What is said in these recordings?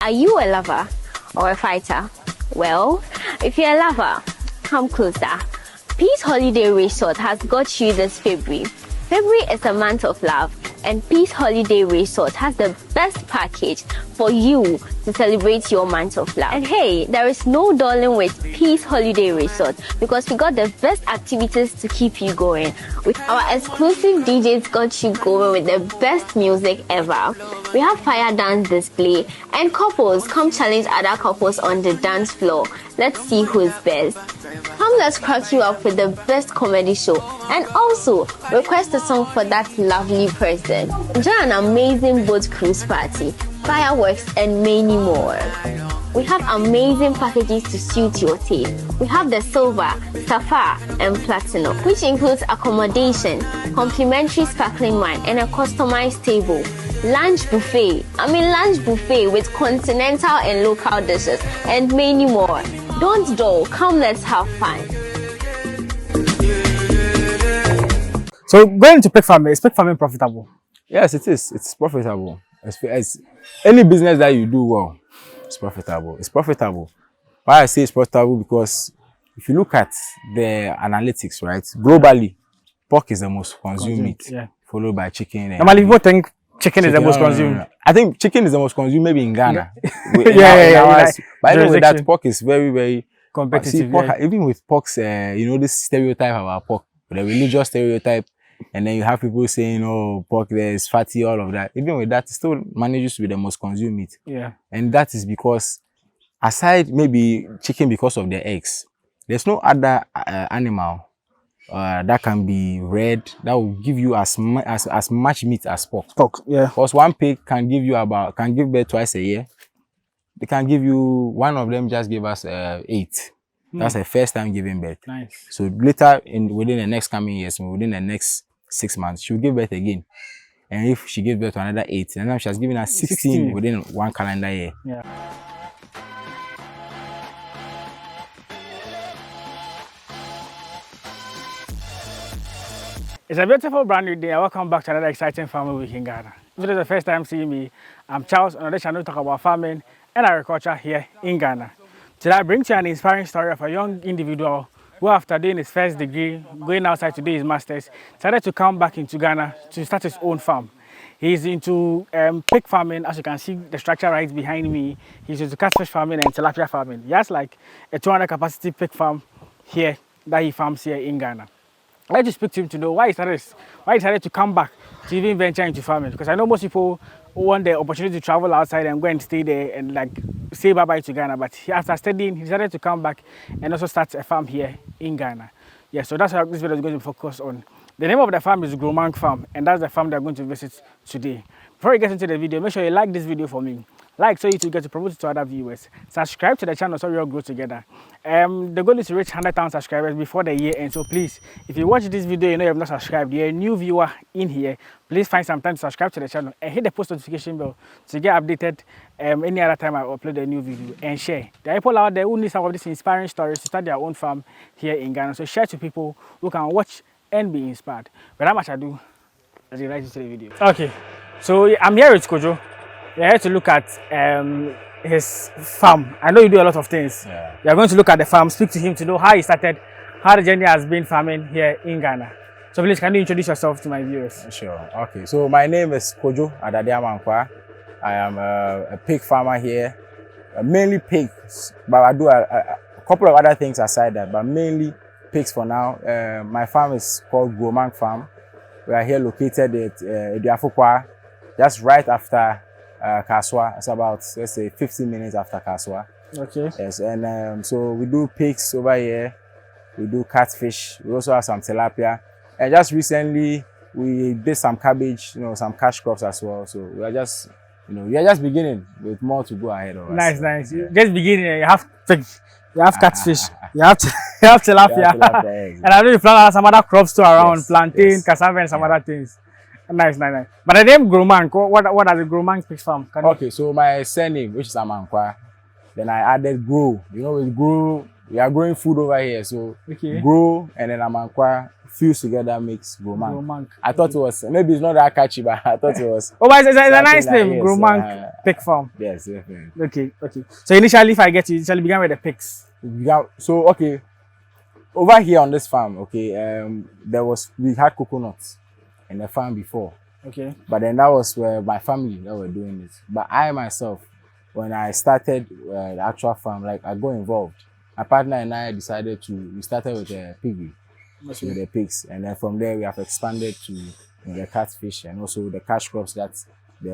Are you a lover or a fighter? Well, if you're a lover, come closer. Peace Holiday Resort has got you this February. February is a month of love, and Peace Holiday Resort has the best package for you to celebrate your month of love. And hey, there is no dulling with Peace Holiday Resort because we got the best activities to keep you going. With our exclusive DJs got you going with the best music ever. We have fire dance display, and couples come challenge other couples on the dance floor. Let's see who's best. Come, let's crack you up with the best comedy show, and also request a song for that lovely person. Enjoy an amazing boat cruise party, fireworks, and many more. We have amazing packages to suit your taste. We have the silver, sapphire, and platinum, which includes accommodation, complimentary sparkling wine, and a customized table. Lunch buffet with continental and local dishes, and many more. Don't dull, come, let's have fun. So going to pig farming, is pig farming profitable? Yes, it is. It's profitable. As any business that you do well, it's profitable. It's profitable. Why I say it's profitable, because if you look at the analytics, right, globally, pork is the most consumed meat, followed by chicken. Normally, people think chicken is the most consumed. No. I think chicken is the most consumed, maybe in Ghana. Yeah. But anyway, that pork is very, very competitive. See, pork, even with porks, this stereotype about pork, the religious stereotype, and then you have people saying, "Oh, pork there is fatty," all of that. Even with that, it still manages to be the most consumed meat. Yeah. And that is because, aside maybe chicken because of the eggs, there's no other animal that can be reared that will give you as much meat as pork. Pork, yeah. Because one pig can give birth twice a year. They can give you, one of them just gave us 8. That's the first time giving birth. Nice. So later, within the next coming years, within the next 6 months, she'll give birth again. And if she gives birth to another 8, and now she has given us 16 within one calendar year. Yeah. It's a beautiful brand new day, and welcome back to another exciting farming week in Ghana. If it is the first time seeing me, I'm Charles, and on this channel we talk about farming and agriculture here in Ghana. Today I bring to you an inspiring story of a young individual who, after doing his first degree, going outside to do his master's, decided to come back into Ghana to start his own farm. He's into pig farming. As you can see the structure right behind me. He's into catfish farming and tilapia farming. He has like a 200 capacity pig farm here that he farms here in Ghana. I'd like to speak to him to know why he decided to come back to even venture into farming. Because I know most people want the opportunity to travel outside and go and stay there and like say bye-bye to Ghana. But after studying, he decided to come back and also start a farm here in Ghana. Yeah, so that's what this video is going to focus on. The name of the farm is Growmank Farm, and that's the farm they're going to visit today. Before we get into the video, make sure you like this video for me. Like so you to get to promote it to other viewers. Subscribe to the channel so we all grow together. The goal is to reach 100,000 subscribers before the year end. So please, if you watch this video, you know you have not subscribed, you're a new viewer in here, please find some time to subscribe to the channel and hit the post notification bell to get updated any other time I upload a new video, and share. There are people out there who need some of these inspiring stories to start their own farm here in Ghana. So share to people who can watch and be inspired. Without much ado, let's get right into the video. Okay, so I'm here with Kojo. We're here to look at his farm. I know you do a lot of things. Yeah. We are going to look at the farm, speak to him to know how he started, how the journey has been farming here in Ghana. So please, can you introduce yourself to my viewers? Sure. Okay. So my name is Kojo Amankwah. I am a pig farmer here, mainly pigs, but I do a couple of other things aside that, but mainly pigs for now. My farm is called Growmank Farm. We are here located at Aquaculture, just right after Kaswa. It's about, let's say, 15 minutes after Kaswa. Okay. Yes, and so we do pigs over here. We do catfish. We also have some tilapia. And just recently, we did some cabbage, some cash crops as well. So we are just, we are just beginning with more to go ahead of us. Nice. Yeah. Just beginning. You have pigs, you have catfish, you have tilapia, and I know you plant some other crops too around, plantain, cassava, and some other things. Nice. But the name Growmank, what are the Growmank pig farm? Okay, so my surname, which is Amankwah, then I added Grow. With Grow, we are growing food over here. So Grow and then Amankwah fused together makes Growmank. I thought it was, maybe it's not that catchy, but I thought it was. Oh, but it's a nice name, yes, Growmank pig farm. Yes, definitely. Okay. So initially, if I get you, initially began with the pigs. So okay, over here on this farm, okay, we had coconuts in the farm before. Okay. But then that was where my family that were doing it. But I myself, when I started the actual farm, like I got involved. My partner and I decided we started with a piggery, with the pigs, and then from there we have expanded to the catfish and also the cash crops that they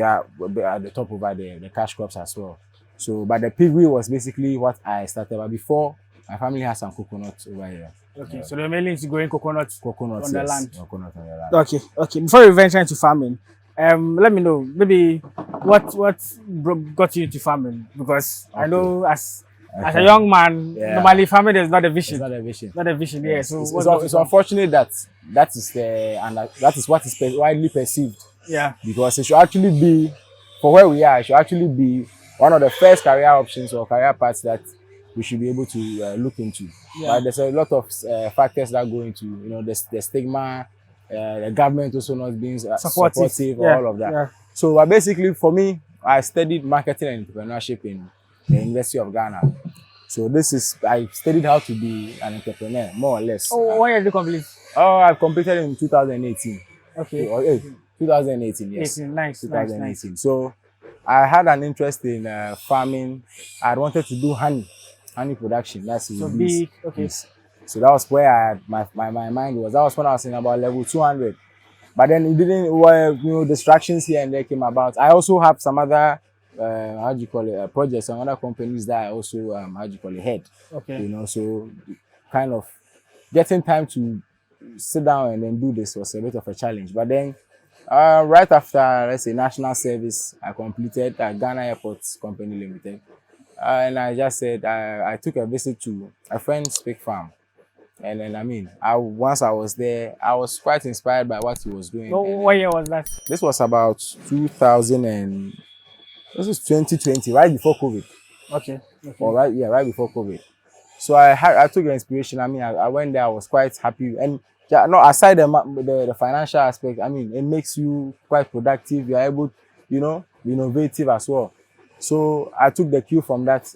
are at the top over there, the cash crops as well. So, but the piggery was basically what I started. But before, my family has some coconuts over here. Okay, so they're mainly into growing coconuts on the land. Coconut on the land. Okay. Before we venture into farming, let me know maybe what got you into farming, because I know as a young man, normally farming is not a vision. It's not a vision. Not a vision. Yeah. So it's unfortunate that is what is widely perceived. Yeah. Because it should actually be, for where we are, it should actually be one of the first career options or career paths that we should be able to look into. Yeah. But there's a lot of factors that go into, the stigma, the government also not being supportive all of that. Yeah. So basically for me, I studied marketing and entrepreneurship in the University of Ghana. So I studied how to be an entrepreneur, more or less. Oh, when did you complete? Oh, I completed in 2018. Okay. 2018, yes. 18, nice. 2018. Nice. So I had an interest in farming. I wanted to do honey production. That's so big. Okay. Yes. So that was where my mind was. That was when I was in about level 200. But then it didn't, distractions here and there came about. I also have some other, projects, some other companies that I also, head. Okay. So kind of getting time to sit down and then do this was a bit of a challenge. But then right after, let's say, national service, I completed at Ghana Airports Company Limited. And I just said, I took a visit to a friend's pig farm. And then, once I was there, I was quite inspired by what he was doing. What year was that? This was about 2020, right before COVID. Okay. Or right before COVID. So I took the inspiration. I went there, I was quite happy. And aside the financial aspect, it makes you quite productive. You are able to, be innovative as well. So I took the cue from that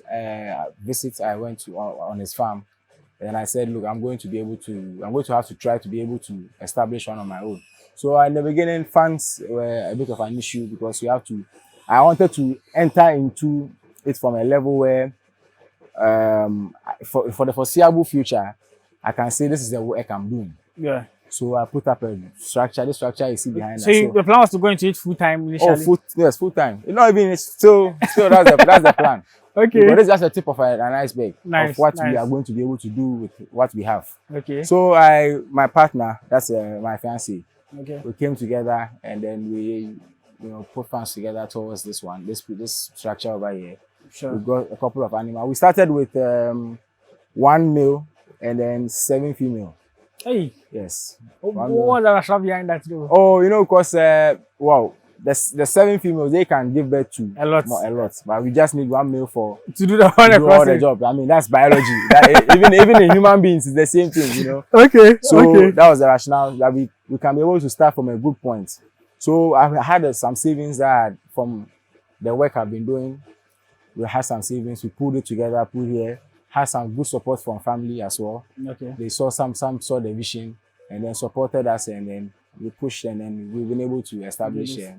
visit I went to on his farm. And I said, look, I'm going to have to try to be able to establish one on my own. So in the beginning, funds were a bit of an issue because I wanted to enter into it from a level where, for the foreseeable future, I can say this is the work I'm doing. Yeah. So I put up a structure. This structure you see behind us. So the plan was to go into it full time initially? Yes, full time. It's still that's the plan. Okay. But it's just a tip of an iceberg of what we are going to be able to do with what we have. Okay. So my partner, that's my fiancée. Okay. We came together and then we, put funds together towards this structure over here. Sure. We got a couple of animals. We started with 1 male and then 7 female. Hey. Yes. What was the rationale behind that though? Oh, because the 7 females, they can give birth to a lot, but we just need 1 male to do all the job. That's biology. even in human beings, it's the same thing, Okay. So that was the rationale that we can be able to start from a good point. So I had some savings from the work I've been doing. We had some savings. We pulled it together, put here. Had some good support from family as well. Okay. They saw some saw the vision and then supported us, and then we pushed, and then we've been able to establish it.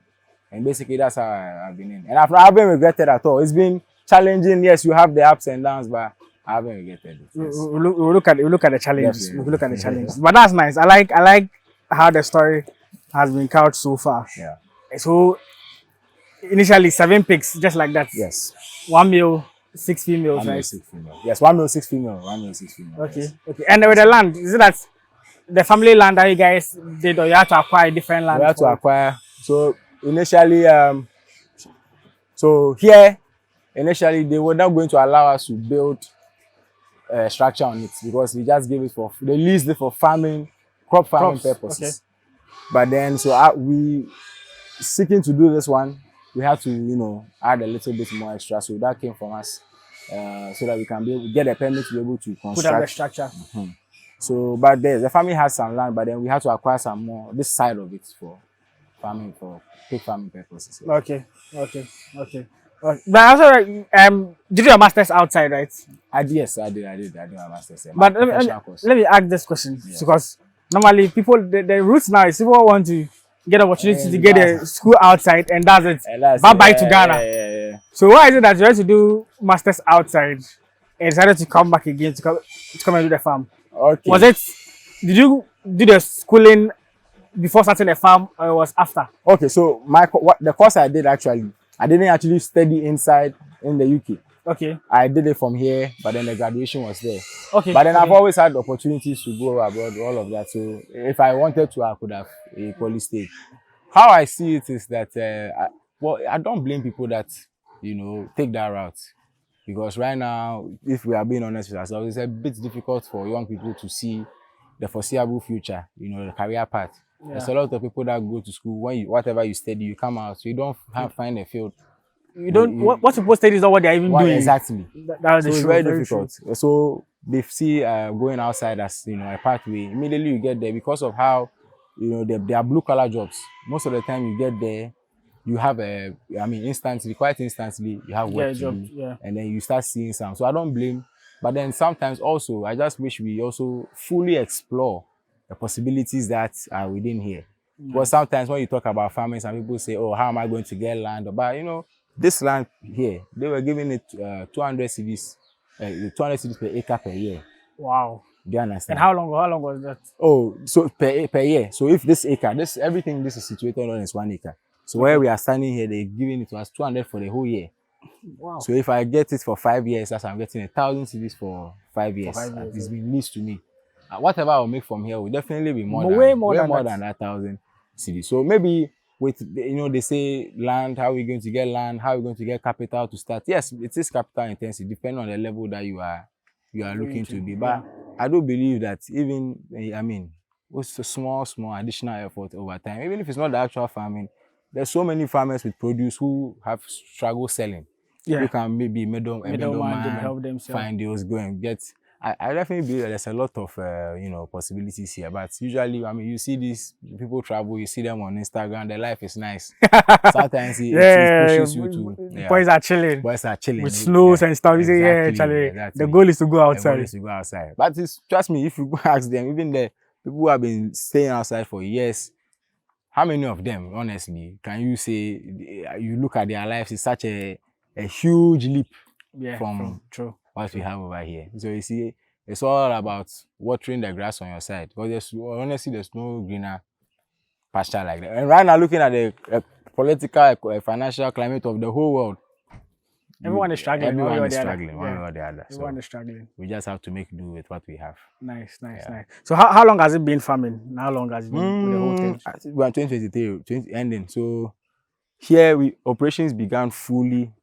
And basically that's how I've been in. And I haven't regretted at all. It's been challenging. Yes, you have the ups and downs, but I haven't regretted it. Yes. We look at the challenges. We look at the challenges. But that's nice. I like how the story has been couched so far. Yeah. So initially 7 pigs, just like that. Yes. 1 male, 6 females, right? 6 female. Yes, 1 male, 6 female. 1 male, 6 female. Okay. Yes. Okay. And with the land, is it that the family land that you guys did, or you had to acquire different land? We had to acquire. So initially, initially they were not going to allow us to build a structure on it because we just gave it they leased it for farming, crop farming purposes. Okay. But then, so we seeking to do this one, we had to, add a little bit more extra. So that came from us so that we can be able to get a permit to be able to Put up the construct. structure. So, but the family has some land, but then we had to acquire some more, this side of it for farming, for pig farming purposes. Okay. But also, did your masters outside, right? Yes, I did my master's. But let me ask this question because normally people the roots now is people want to get opportunity to get a school outside and that's it. Bye bye to Ghana. Yeah. So why is it that you had to do masters outside and decided to come back again to come and do the farm? Okay. Did you do the schooling before starting the farm or it was after? Okay, so the course I did actually, I didn't actually study inside in the UK. Okay. I did it from here, but then the graduation was there. Okay. But then I've always had opportunities to go abroad, all of that. So if I wanted to, I could have equally stayed. How I see it is that, I don't blame people that, take that route. Because right now, if we are being honest with ourselves, it's a bit difficult for young people to see the foreseeable future, the career path. Yeah. There's a lot of people that go to school, whatever you study, you come out, so you don't find a field. You don't. What supposed study is not what they're even doing. Exactly. That's so it's very difficult. True. So they see going outside as a pathway. Immediately you get there because of how they are blue collar jobs. Most of the time you get there, you have quite instantly you have work to do, and then you start seeing some. So I don't blame, but then sometimes also I just wish we also fully explore the possibilities that are within here. Because sometimes when you talk about farming, some people say, "Oh, how am I going to get land?" But this land here, they were giving it 200 cedis, 200 cedis per acre per year. Wow. Do you understand? And how long was that? Oh, so per year. So if this acre, everything this is situated on is 1 acre. So where we are standing here, they're giving it to us 200 for the whole year. Wow. So if I get it for 5 years, that's I'm getting 1,000 cedis for 5 years. It's been leased to me. Whatever I'll make from here will definitely be way more than that 1,000 cedis. So maybe with they say land, how are we going to get land, how are we going to get capital to start? Yes, it is capital intensive, depending on the level that you are looking to be. But I do believe that even with a small additional effort over time, even if it's not the actual farming, there's so many farmers with produce who have struggled selling. Yeah. You can maybe middleman help them find deals, go and get. I definitely believe that there's a lot of possibilities here. But usually, you see these people travel, you see them on Instagram, their life is nice. Sometimes it pushes you to. Boys are chilling with snows and stuff. Exactly. The goal is to go outside. But trust me, if you go ask them, even the people who have been staying outside for years, how many of them, honestly, can you say you look at their lives? It's such a huge leap from what we have over here. So you see, it's all about watering the grass on your side. Because there's no greener pasture like that. And right now, looking at the political, financial climate of the whole world, everyone is struggling. Everyone is struggling, one way or the other. Everyone is struggling. We just have to make do with what we have. Nice. So how long has it been farming? How long has it been with the whole thing? We're 2023, ending. So here operations began fully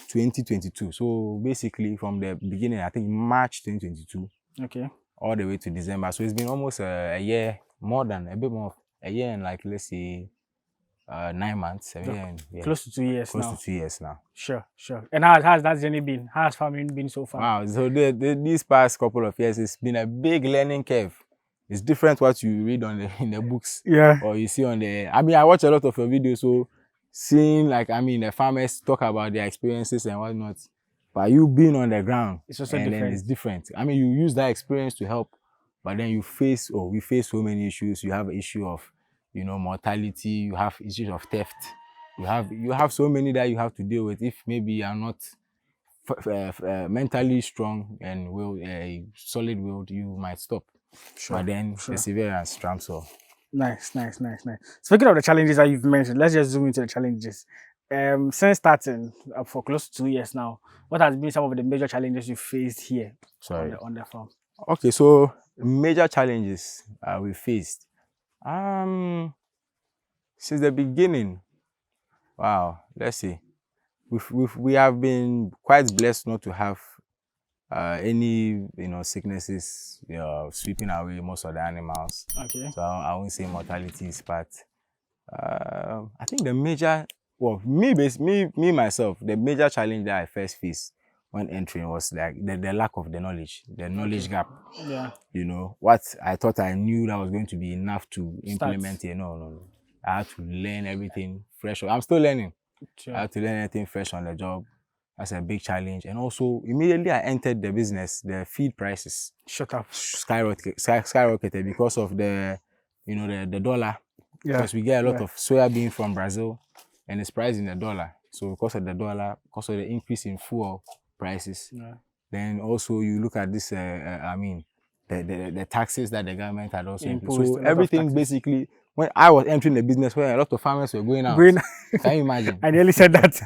2022. So basically from the beginning, I think March 2022. Okay. All the way to December. So it's been almost a year, a bit more, a year and let's say 9 months. Close to 2 years now. Close to 2 years now. Sure. And how has that journey been? How has farming been so far? Wow. So these past couple of years, it's been a big learning curve. It's different what you read in the books. Yeah. Or you see on the. I watch a lot of your videos, so seeing the farmers talk about their experiences and whatnot. But you being on the ground, it's also different. Then it's different. You use that experience to help, but then we face so many issues. You have an issue of, mortality. You have issues of theft. You have so many that you have to deal with. If maybe you are not mentally strong and solid-willed, you might stop. Sure. But then perseverance trumps all. Nice. Speaking of the challenges that you've mentioned, let's just zoom into the challenges. Since starting for close to 2 years now, what has been some of the major challenges you faced here on the farm? Okay, so major challenges we faced. Since the beginning, wow, let's see. We have been quite blessed not to have any sicknesses sweeping away most of the animals. Okay. So I won't say mortalities, but I think the major, me myself, the major challenge that I first faced when entering was like the lack of the knowledge gap. Yeah. You know, what I thought I knew that was going to be enough to Start. implement it. No. I had to learn everything fresh. I'm still learning. Sure. I had to learn anything fresh on the job. That's a big challenge. And also, immediately I entered the business, the feed prices Shut up. skyrocketed because of the dollar. Yeah. Because we get a lot of soya bean from Brazil, and it's priced in the dollar. So because of the dollar, because of the increase in fuel prices, then also you look at this. The taxes that the government had also imposed. So everything basically. When I was entering the business, where a lot of farmers were going out. Can you imagine? I nearly said that.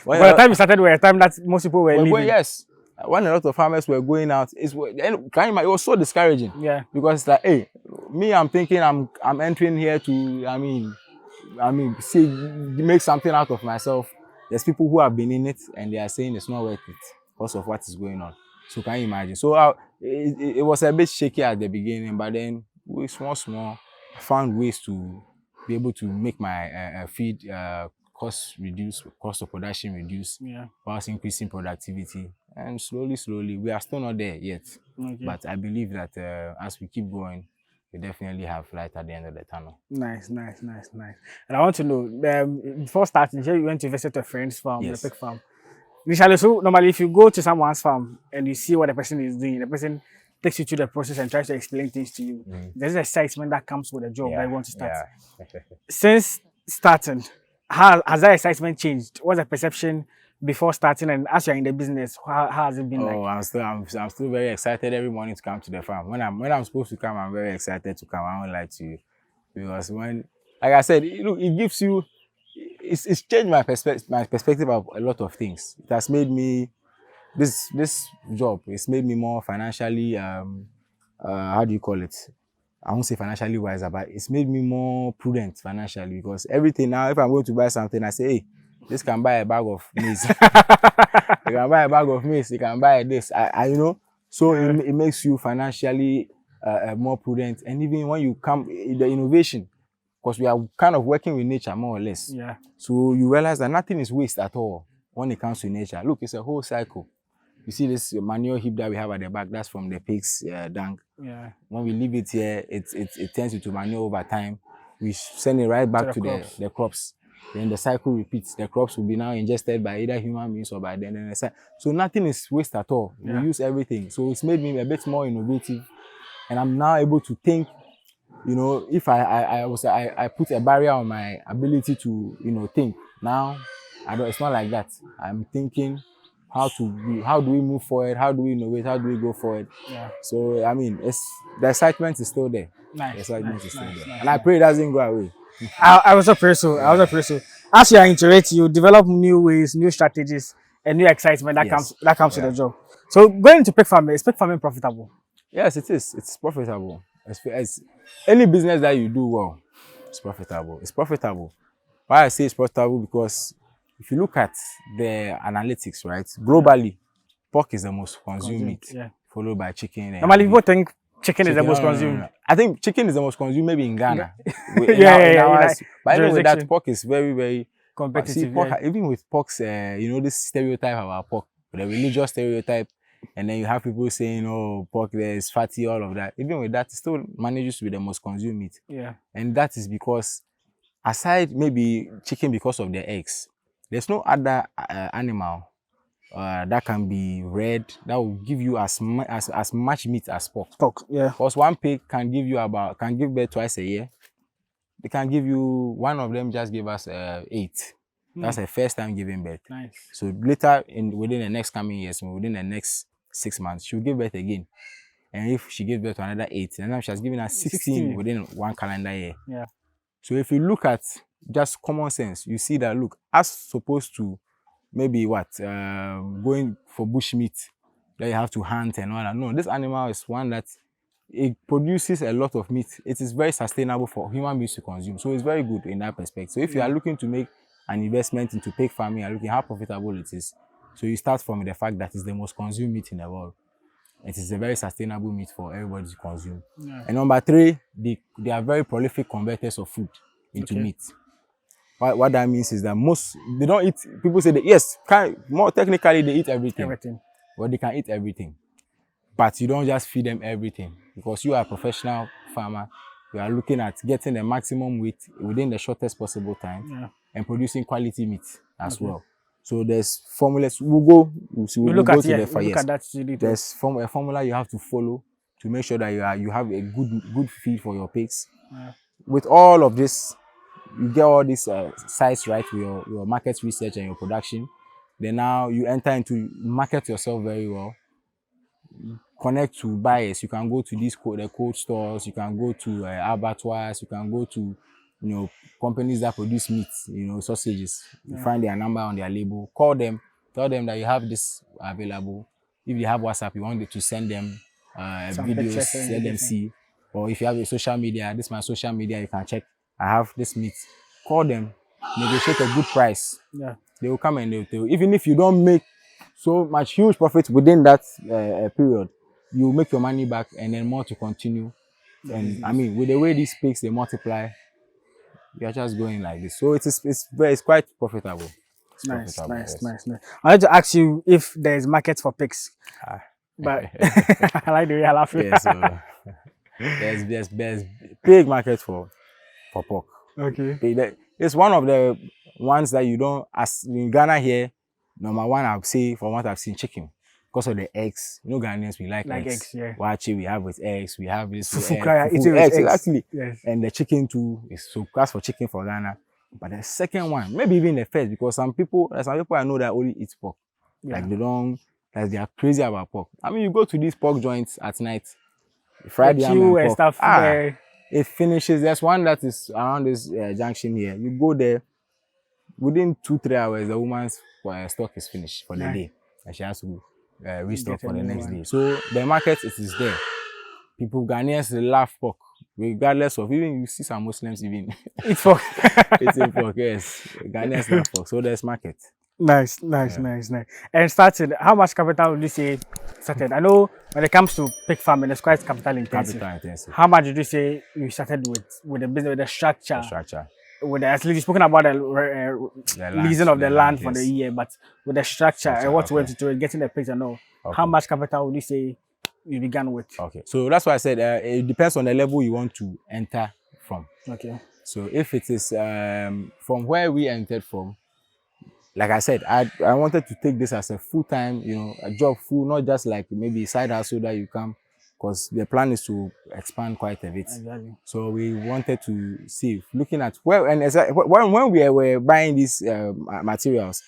By the time you started, were a time that most people were leaving. Yes. When a lot of farmers were going out, it was so discouraging. Yeah. Because it's like, hey, me, I'm thinking I'm entering here to, see, make something out of myself. There's people who have been in it and they are saying it's not worth it because of what is going on. So can you imagine? So it was a bit shaky at the beginning, but then we small. Found ways to be able to make my feed cost reduce, cost of production reduce, whilst increasing productivity. And slowly, we are still not there yet. Okay. But I believe that as we keep going, we definitely have light at the end of the tunnel. Nice. And I want to know, before starting, you went to visit a friend's farm, the pig farm. Initially, so normally if you go to someone's farm and you see what the person is doing, the person takes you through the process and tries to explain things to you. There's excitement that comes with a job that you want to start. Since starting, has that excitement changed? What's the perception before starting, and as you're in the business, how has it been like? I'm still very excited every morning to come to the farm. When I'm supposed to come, I'm very excited to come. I won't lie to you, because when, like I said, it gives you, it's changed my perspective of a lot of things. It has made me. This job, it's made me more financially, how do you call it? I won't say financially wiser, but it's made me more prudent financially, because everything now, if I'm going to buy something, I say, hey, this can buy a bag of maize. You can buy a bag of maize, you can buy this, so it makes you financially more prudent. And even when you come, the innovation, because we are kind of working with nature more or less. Yeah. So you realize that nothing is waste at all when it comes to nature. Look, it's a whole cycle. You see this manure heap that we have at the back, that's from the pig's dung. Yeah. When we leave it here, it turns into manure over time. We send it right back to the crops. Then the cycle repeats. The crops will be now ingested by either human beings or by the so nothing is waste at all. Yeah. We use everything. So it's made me a bit more innovative. And I'm now able to think, if I put a barrier on my ability to, think. Now, it's not like that. I'm thinking, how do we move forward? How do we innovate? How do we go forward? Yeah. So the excitement is still there. Nice. The excitement is still there. And I pray it doesn't go away. I was a person. As you are into it, you develop new ways, new strategies, and new excitement that comes with the job. So going into pig farming, is pig farming profitable? Yes, it is. It's profitable. It's any business that you do well, it's profitable. It's profitable. Why I say it's profitable, because if you look at the analytics, right, globally, pork is the most consumed meat, followed by chicken. Normally, people think chicken is the most consumed. No. I think chicken is the most consumed, maybe in Ghana. But anyway, that pork is very, very competitive. See, pork, even with porks, this stereotype about pork, the religious stereotype, and then you have people saying, "Oh, pork there is fatty," all of that. Even with that, it still manages to be the most consumed meat. Yeah, and that is because, aside maybe chicken because of the eggs, there's no other animal that can be reared that will give you as much meat as pork. Yeah. Because one pig can give birth twice a year. They can give you, one of them just gave us 8. That's the first time giving birth. Nice. So later within the next coming years, within the next 6 months, she'll give birth again. And if she gives birth to another 8, then she has given us 16 within one calendar year. Yeah. So if you look at just common sense, you see that, look, as opposed to maybe going for bush meat that you have to hunt and all that. No, this animal is one that it produces a lot of meat. It is very sustainable for human beings to consume. So it's very good in that perspective. So if you are looking to make an investment into pig farming, you're looking at how profitable it is. So you start from the fact that it's the most consumed meat in the world. It is a very sustainable meat for everybody to consume. Yeah. And number 3, they are very prolific converters of food into meat. What that means is that they don't eat, people say that, yes, more technically they eat everything. Well, they can eat everything, but you don't just feed them everything because you are a professional farmer. You are looking at getting the maximum weight within the shortest possible time and producing quality meat as well. So there's formulas. We'll go to the look at that. There's a formula you have to follow to make sure that you have a good feed for your pigs. With all of this, you get all this size right with your market research and your production. Then now you enter into market yourself very well. Connect to buyers. You can go to these the cold stores. You can go to abattoirs. You can go to companies that produce meat. Sausages. You find their number on their label. Call them. Tell them that you have this available. If you have WhatsApp, you want to send them videos. Let them see. Or if you have a social media, this is my social media. You can check. I have this meat. Call them. Negotiate a good price. They will come and they'll even if you don't make so much huge profit within that period, you make your money back and then more to continue. And I mean, with the way these pigs they multiply, you are just going like this. So it's quite profitable. Nice. I want to ask you if there's market for pigs, but I like the way I laugh. Yeah, so there's big market for pork. Okay. It's one of the ones that you don't, as in Ghana here, number one, I would say, from what I've seen, chicken. Because of the eggs. Ghanaians, we like eggs. Yeah. Wachi, we have with eggs. We have this eggs. Exactly. Yes. And the chicken too is so class for chicken for Ghana. But the second one, maybe even the first, because some people I know that only eat pork. Like they are crazy about pork. I mean, you go to these pork joints at night, fried yam and pork. Stuff there. It finishes. There's one that is around this junction here. You go there, within 2-3 hours, the woman's stock is finished for the day, and she has to restock for the next day. So the market it is there. People, Ghanaians, they love pork, regardless of even you see some Muslims even eat pork. It's in pork, yes. Ghanaians love pork, so there's market. Nice. And started, how much capital would you say started? I know when it comes to pig farming, it's quite capital intensive. How much did you say you started with the business, with the structure? With the, at least you've spoken about the leasing of the land for the year, but with the structure and what went into it, getting the pigs and all, how much capital would you say you began with? Okay, so that's why I said it depends on the level you want to enter from. Okay. So if it is from where we entered from, like I said, I wanted to take this as a full-time, a job full, not just like maybe side hustle that you come, because the plan is to expand quite a bit. Exactly. So we wanted to save. Looking at when we were buying these materials,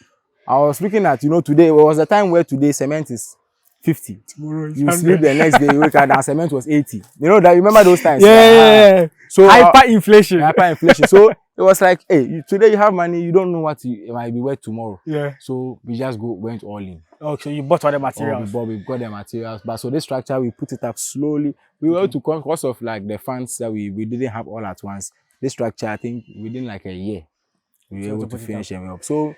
I was looking at today was the time where today cement is 50. You sleep the next day, you wake up and cement was 80. Remember those times? Yeah. So hyperinflation. So it was like, hey, today you have money, you don't know what it might be worth tomorrow. Yeah. So we just went all in. Okay, so you bought all the materials. We got the materials, but so this structure we put it up slowly. We were able to, because of like the funds that we didn't have all at once. This structure, I think within like a year, we were able to finish them up. So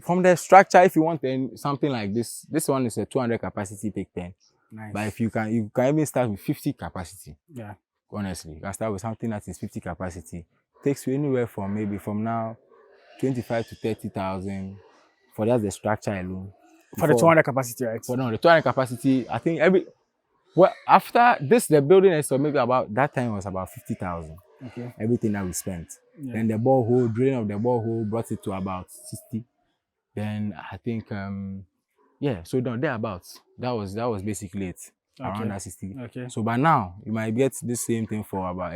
from the structure, if you want something like this one is a 200 capacity pig pen. Nice. But if you can even start with 50 capacity. Yeah. Honestly, you can start with something that is 50 capacity. Takes you anywhere from maybe from now 25 to 30,000 for just the structure alone. For the 200 capacity, right? For the 200 capacity, I think after this, the building is maybe about that time was about 50,000. Okay. Everything that we spent. Yeah. Then the borehole, drilling of the borehole brought it to about 60. Then I think so thereabouts. That was basically it. Okay. Around that 60. Okay. So by now you might get this same thing for about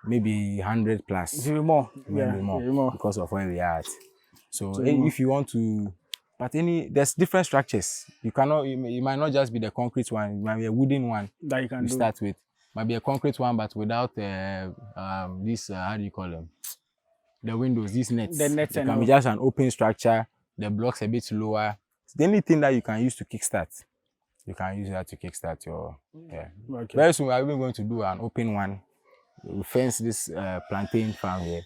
maybe 100 plus. Maybe more. Maybe more because of where we are at. So if you want to, but there's different structures. You might not just be the concrete one. It might be a wooden one that you can start with. Might be a concrete one, but without this how do you call them? The windows, these nets. The nets it can be just an open structure. The blocks a bit lower. It's the only thing that you can use to kickstart. You can use that to kickstart your Okay. Very soon we are even going to do an open one. We fence this plantain farm here.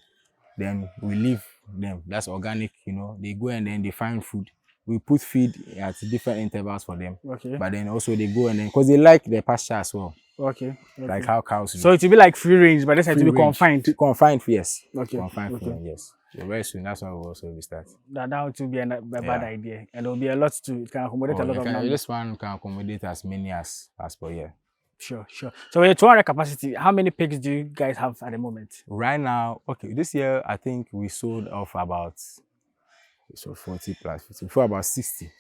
Then we leave them. That's organic, They go and then they find food. We put feed at different intervals for them. Okay. But then also they go and then, because they like the pasture as well. Okay. Like how cows do. So it will be like free range, but this has to be confined. Confined, yes. Okay. Confined, yes. So very soon, that's when we'll also restart. That would be a bad idea, and there'll be a lot to it can accommodate a lot of numbers. This one can accommodate as many as per year. Sure. So we're 200 capacity. How many pigs do you guys have at the moment? Right now, okay, this year I think we sold off about 40 plus 50, for about 60.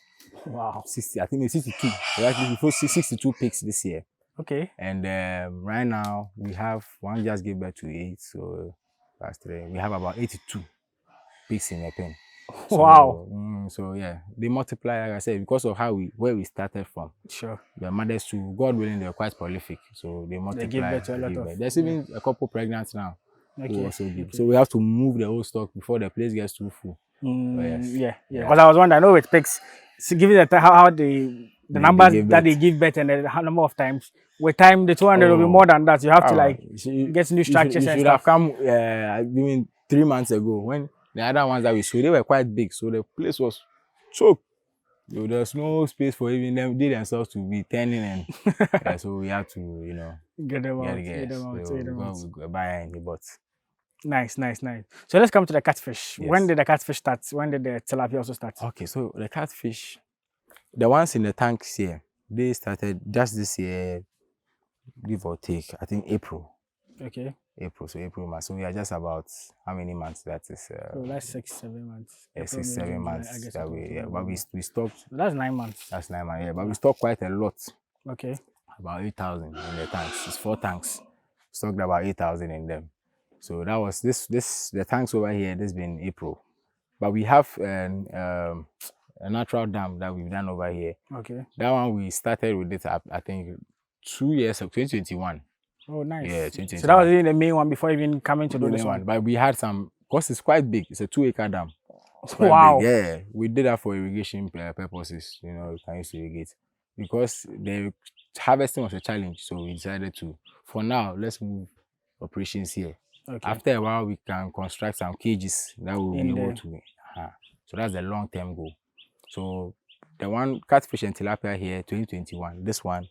Wow. 60, I think maybe 62. We actually sold 62 pigs this year. Okay. And right now we have one just gave birth to 8, so that's 3. We have about 82 pigs in a pen. So, wow. So yeah, they multiply, like I said, because of where we started from. Sure. The mothers too, God willing, they're quite prolific, so they multiply. They give birth to a lot of. There's even a couple pregnant now. Okay. So we have to move the whole stock before the place gets too full. Yeah. Because I was wondering, I know it takes, so given that how the numbers that they give birth and the number of times, with time the 200 will be more than that. You have to like get new structures. You should have come, I mean, 3 months ago when the other ones that we sold, they were quite big, so the place was choked. So there's no space for even them themselves to be turning, and so we have to, get them out. We buy any, but. Nice. So let's come to the catfish. Yes. When did the catfish start? When did the tilapia also start? Okay, so the catfish, the ones in the tanks here, they started just this year, give or take, I think April. Okay. April month. So we are just about how many months that is? So that's 6-7 months. Yeah, 6-7 months that but we stocked. So that's 9 months. That's 9 months, yeah. But we stocked quite a lot. Okay. About 8,000 in the tanks. It's 4 tanks. Stocked about 8,000 in them. So that was the tanks over here. This been April, but we have a natural dam that we've done over here. Okay. That one we started with it. I think 2 years of 2021. Oh, nice. Yeah, 2021. So that was even the main one before even coming to do this one. But we had some, because it's quite big. It's a 2-acre dam. Wow. Big. Yeah, we did that for irrigation purposes. You can use to irrigate because the harvesting was a challenge. So we decided to, for now, let's move operations here. Okay. After a while, we can construct some cages that will be able to. So that's the long-term goal. So the one catfish and tilapia here, 2021. This one,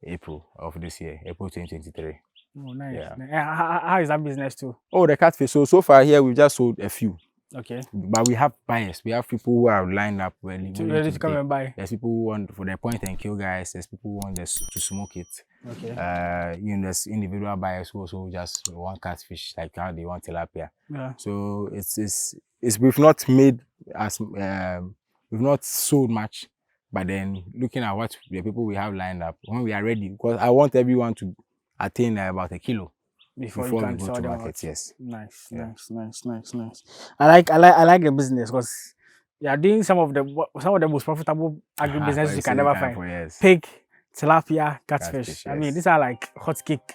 April of this year, April 2023. Oh, nice. Yeah. How is that business too? Oh, the catfish. So far here, we've just sold a few. Okay. But we have buyers. We have people who are lined up ready to come and buy. There's people who want for the point and kill guys. There's people who want to smoke it. Okay. There's individual buyers who also just want catfish, like how they want tilapia. Yeah. So it's we've not made as we've not sold much, but then looking at what the people we have lined up when we are ready, because I want everyone to attain about a kilo. Before you we go to market, yes. Nice. I like the business because you are doing some of the most profitable agribusinesses you can never find. Pig, tilapia, catfish. Yes. I mean, these are like hot cake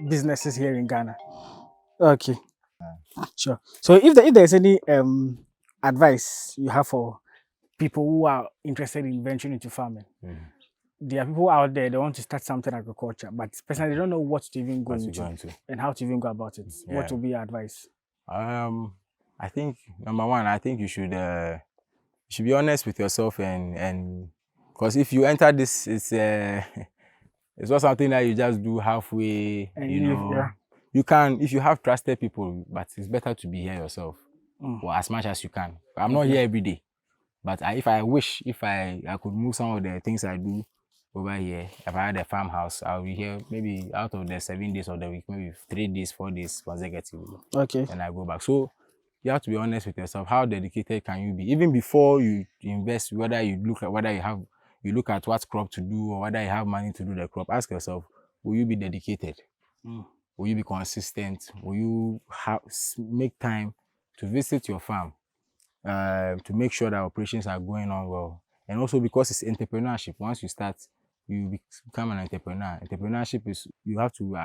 businesses here in Ghana. Okay, sure. So if there's any advice you have for people who are interested in venturing into farming. There are people out there, they want to start something agriculture, but personally they don't know what to even go into and how to even go about it. Yeah. What would be your advice? I think number one, I think you should be honest with yourself and because if you enter this, it's not something that you just do halfway. And you can if you have trusted people, but it's better to be here yourself, or as much as you can. I'm not here every day, but if I could move some of the things I do over here, if I had a farmhouse, I'll be here maybe out of the 7 days of the week, maybe 3 days, 4 days consecutively. Okay. And I go back. So you have to be honest with yourself. How dedicated can you be? Even before you invest, whether you look at what crop to do or whether you have money to do the crop, ask yourself, will you be dedicated? Will you be consistent? Will you make time to visit your farm to make sure that operations are going on well? And also because it's entrepreneurship, once you start, you become an entrepreneur. Entrepreneurship is you have to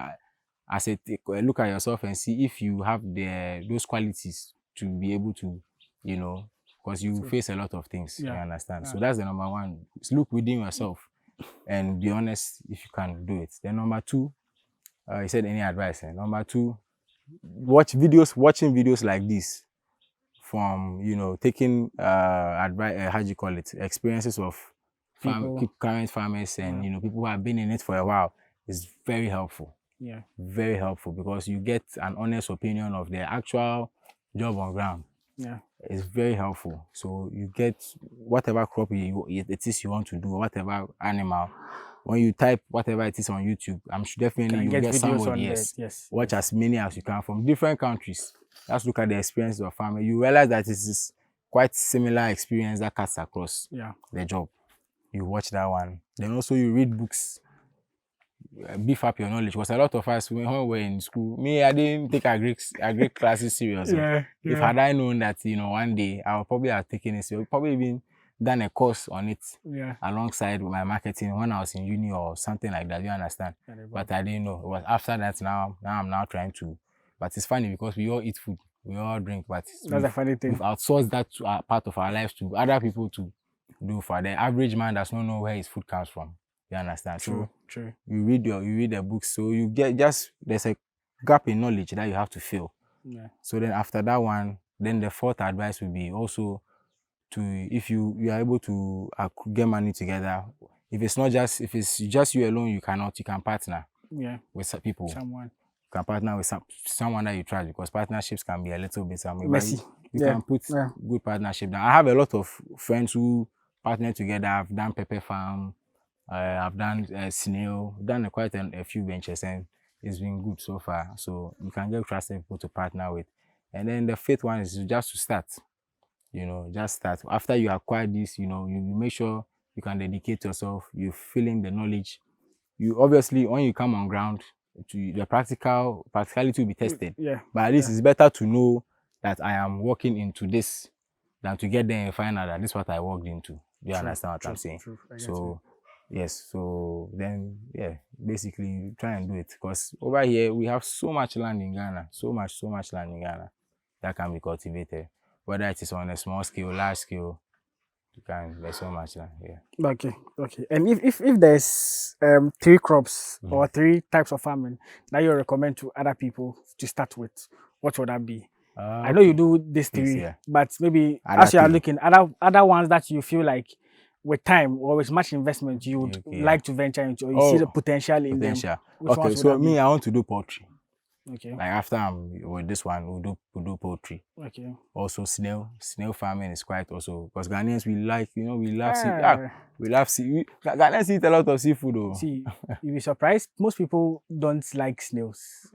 look at yourself and see if you have those qualities to be able to, because you face a lot of things. You understand? So that's the number one. Is look within yourself and be honest if you can do it. Then number two, you said any advice. Number two, watching videos like this from taking advice, how do you call it, experiences of current farmers and people who have been in it for a while is very helpful. Very helpful because you get an honest opinion of their actual job on ground. Yeah. It's very helpful. So you get whatever crop it is you want to do, or whatever animal. When you type whatever it is on YouTube, I'm sure definitely you get videos somebody. on Yes, that. Yes. watch as many as you can from different countries. Just look at the experience of farming. You realize that it is quite similar experience that cuts across the job. You watch that one. Then also you read books. Beef up your knowledge, because a lot of us when we were in school, me, I didn't take agric classes serious. If had I known that, one day I would probably have taken it serious, probably even done a course on it alongside with my marketing when I was in uni or something like that. You understand? But I didn't know. It was after that now I'm now trying to. But it's funny because we all eat food, we all drink, but that's a funny thing. We've outsourced that to part of our lives to other people to do. For the average man does not know where his food comes from. You understand? True. You read the books, so you get there's a gap in knowledge that you have to fill. Yeah. So then after that one, then the fourth advice would be also to, if you are able to get money together. If it's just you alone, you can partner. With people. Someone. You can partner with someone that you trust, because partnerships can be a little bit messy. You can put good partnership down. I have a lot of friends who partner together. I've done pepper farm. I've done snail, done quite a few ventures, and it's been good so far. So you can get trusted people to partner with. And then the fifth one is just to start. Just start. After you acquire this, you make sure you can dedicate yourself. You're feeling the knowledge. You obviously, when you come on ground, the practicality will be tested. But at least it's better to know that I am walking into this than to get there and find out that this is what I walked into. Do you understand what I'm saying? So. Yes, so then, basically try and do it, because over here we have so much land in Ghana, so much land in Ghana that can be cultivated, whether it is on a small scale, large scale. There's so much land here. Okay. And if there's 3 crops or 3 types of farming that you recommend to other people to start with, what would that be? I know you do these 3, but maybe as you are looking other ones that you feel like with time or with much investment you would like to venture into, or you see the potential in them. Okay, so me, I want to do poultry. Okay. Like after I'm with this one, we'll do poultry. Okay. Also snail farming is quite also, because Ghanaians we love seafood. Ghanaians eat a lot of seafood though. See, you'll be surprised. Most people don't like snails.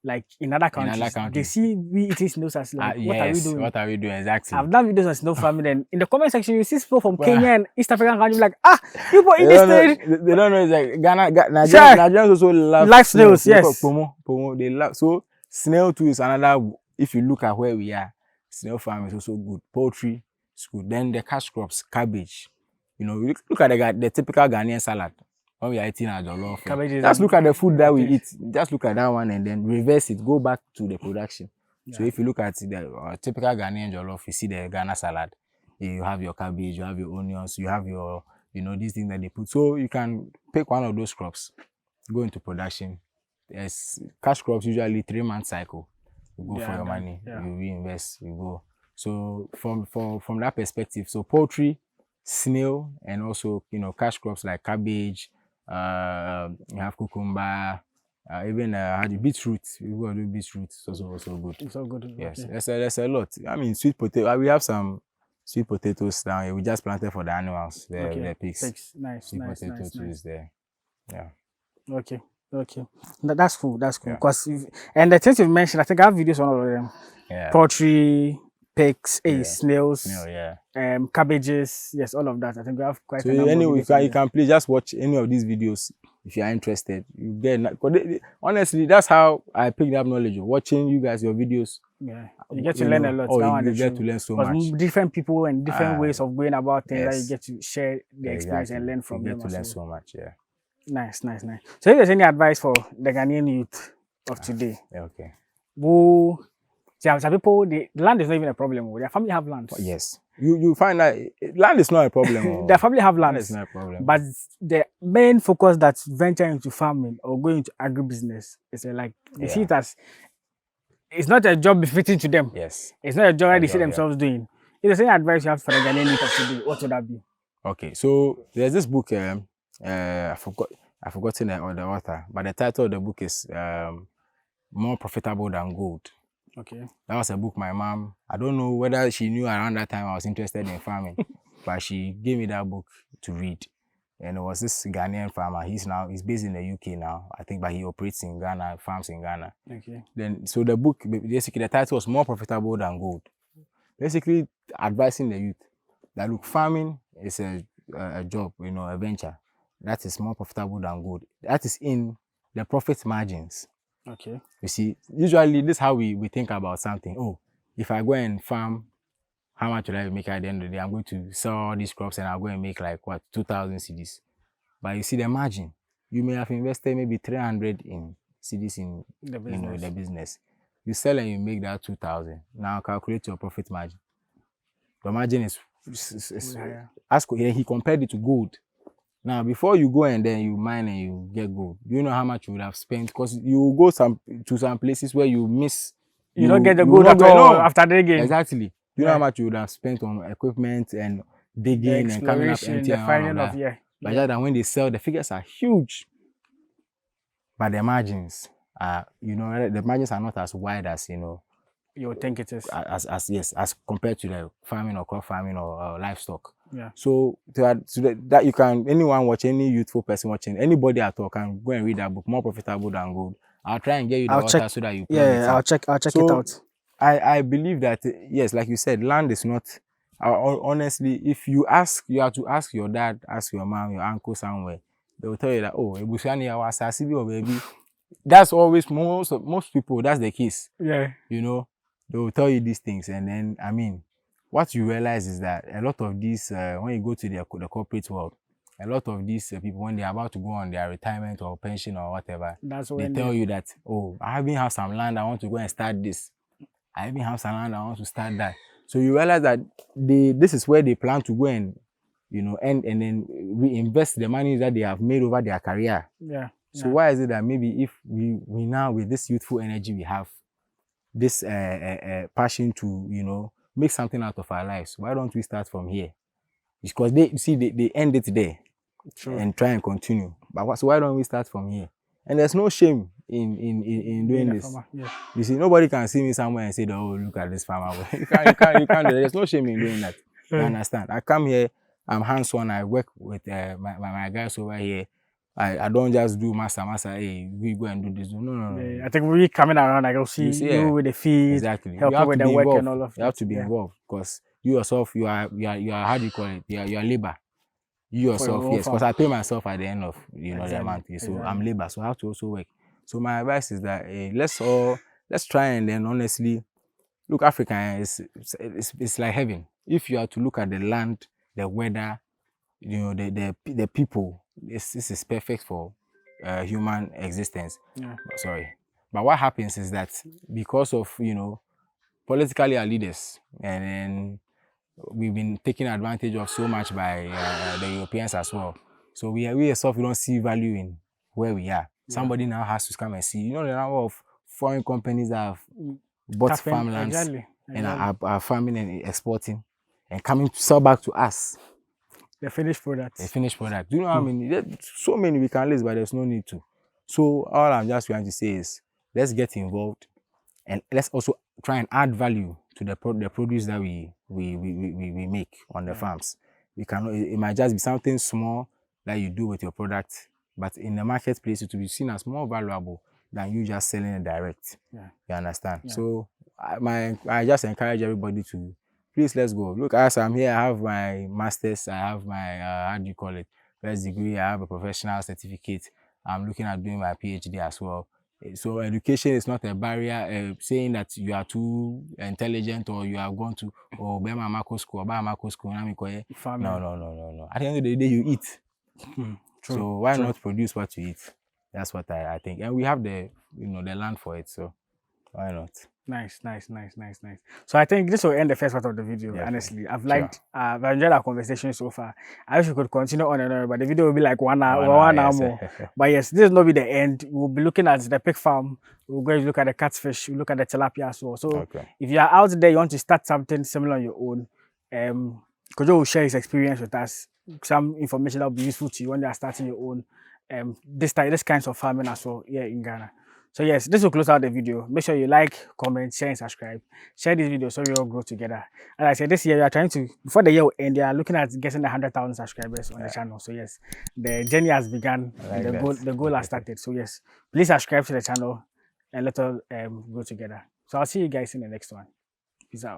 Like in other countries, they see we eating snails as like, what are we doing? What are we doing exactly? I've done videos on snail farming, and in the comment section, you see people from Kenya and East African countries like, people eat this thing. They don't know. It's like Nigerians also love snails. Yes. Pomo, they love. So snail too is another. If you look at where we are, snail farm is also good. Poultry is good. Then the cash crops, cabbage. Look at the typical Ghanaian salad. When we are eating our jollof, just look at the food that we eat. Just look at that one and then reverse it. Go back to the production. So if you look at the typical Ghanaian jollof, you see the Ghana salad. You have your cabbage, you have your onions, you have your, these things that they put. So you can pick one of those crops, go into production. As cash crops usually 3-month cycle. You go for your money, you reinvest, you go. So from that perspective, so poultry, snail, and also cash crops like cabbage. You have cucumber, even beetroot. You go do beetroot. It's also good. It's all good. Yes, there's a lot. I mean, sweet potato. We have some sweet potatoes down here. We just planted for the animals. The pigs. Nice. Sweet potato too is there. Yeah. Okay. That's cool. Because and the things you mentioned, I think I have videos on all of them. Yeah. Poultry, pigs, snails, Snail, cabbages, yes, all of that. I think we have quite. So anyway, you can please just watch any of these videos if you are interested. You get honestly, that's how I picked up knowledge. Watching you guys, your videos. Yeah, you get to learn a lot. You get to learn so much. Different people and different ways of going about things that you get to share the experience and learn from them. You get to learn so much. Yeah. Nice. So if there's any advice for the Ghanaian youth of today, okay. Some people, the land is not even a problem. Their family have land. Yes. You find that land is not a problem. Their family have land. It's not a problem. But the main focus that's venturing into farming or going into agribusiness is they see it as it's not a job befitting to them. Yes. It's not a job that they see themselves doing. If there's any advice you have for the Ghanaian youth of today, what would that be? Okay, so there's this book. I've forgotten the author, but the title of the book is More Profitable Than Gold. Okay. That was a book my mom, I don't know whether she knew around that time I was interested in farming, but she gave me that book to read. And it was this Ghanaian farmer. He's based in the UK now, I think, but he operates in Ghana, farms in Ghana. Okay. Then, so the book, basically, the title was More Profitable Than Gold. Basically, advising the youth that, look, farming is a job, a venture that is more profitable than gold. That is in the profit margins. Okay. You see, usually this is how we think about something. Oh, if I go and farm, how much will I make at the end of the day? I'm going to sell all these crops and I'll go and make like what, 2,000 cedis. But you see the margin. You may have invested maybe 300 in cedis in the business. You sell and you make that 2,000. Now calculate your profit margin. The margin is as he compared it to gold. Now, before you go and then you mine and you get gold, you know how much you would have spent, because you go to some places where you miss. You don't get the gold at all after digging. Exactly. You know how much you would have spent on equipment and digging and coming up empty and all of that. But then when they sell, the figures are huge. But the margins are, the margins are not as wide as, you would think it is. As compared to the farming or crop farming or livestock. Yeah. So that you can, anyone watch, any youthful person watching, anybody at all can go and read that book, More Profitable Than Gold. I'll try and get you the author so that you can. I'll check it out. I believe that, yes, like you said, land is not, honestly, if you have to ask your dad, ask your mom, your uncle somewhere, they will tell you that, oh, Ebushani Awasasibi or baby. That's always most people, that's the case. Yeah. They will tell you these things, and then, I mean, what you realize is that a lot of these, when you go to the corporate world, a lot of these people, when they're about to go on their retirement or pension or whatever, they tell you that, oh, I even have some land, I want to go and start this. I even have some land, I want to start that. So you realize that this is where they plan to go and, and then reinvest the money that they have made over their career. Yeah. So why is it that maybe if we now, with this youthful energy we have, this passion to, make something out of our lives, why don't we start from here? Because they end it there. True. And try and continue. But so why don't we start from here? And there's no shame in doing this. Yeah. You see, nobody can see me somewhere and say, oh, look at this farmer. You can't do that. There's no shame in doing that. You understand? I come here, I'm hands-on, I work with my guys over here. I don't just do master, hey, we go and do this. No. Yeah, I think we coming around, I go see you with the feed, exactly. help with the work and all of that. You have to be involved, because you yourself, you are how do you call it? You are labor. You yourself, yes, because I pay myself at the end of the month. So I'm labor, so I have to also work. So my advice is that let's try and then honestly look, Africa it's like heaven. If you are to look at the land, the weather, the people, this is perfect for human existence. Yeah. Sorry. But what happens is that because of, politically our leaders, and then we've been taken advantage of so much by the Europeans as well. So we ourselves, we don't see value in where we are. Yeah. Somebody now has to come and see, the number of foreign companies that have bought farmlands and are farming and exporting and coming to sell back to us. The finished product. Do you know how many? There's so many we can list, but there's no need to. So all I'm just trying to say is, let's get involved, and let's also try and add value to the produce that we make on the farms. It might just be something small that you do with your product, but in the marketplace it will be seen as more valuable than you just selling it direct. Yeah. You understand? Yeah. So I just encourage everybody to, please, let's go. Look, as I'm here, I have my master's, I have my, how do you call it, first degree, I have a professional certificate. I'm looking at doing my PhD as well. So education is not a barrier, saying that you are too intelligent or you are going to, buy my Marco school, no. At the end of the day, you eat. True. So why not produce what you eat? That's what I think. And we have the land for it, so why not? Nice. So I think this will end the first part of the video. Yeah, honestly, I've enjoyed our conversation so far. I wish we could continue on and on, but the video will be like one hour more. But yes, this will not be the end. We'll be looking at the pig farm. We'll go and look at the catfish. We'll look at the tilapia as well. So if you are out there, you want to start something similar on your own, Kojo will share his experience with us. Some information that will be useful to you when you are starting your own this kinds of farming as well here in Ghana. So yes, this will close out the video. Make sure you like, comment, share, and subscribe. Share this video so we all grow together. As I said, this year we are trying to, before the year will end, they are looking at getting 100,000 subscribers on the channel. So yes, the journey has begun. Like the goal has started. So yes, please subscribe to the channel and let us grow together. So I'll see you guys in the next one. Peace out.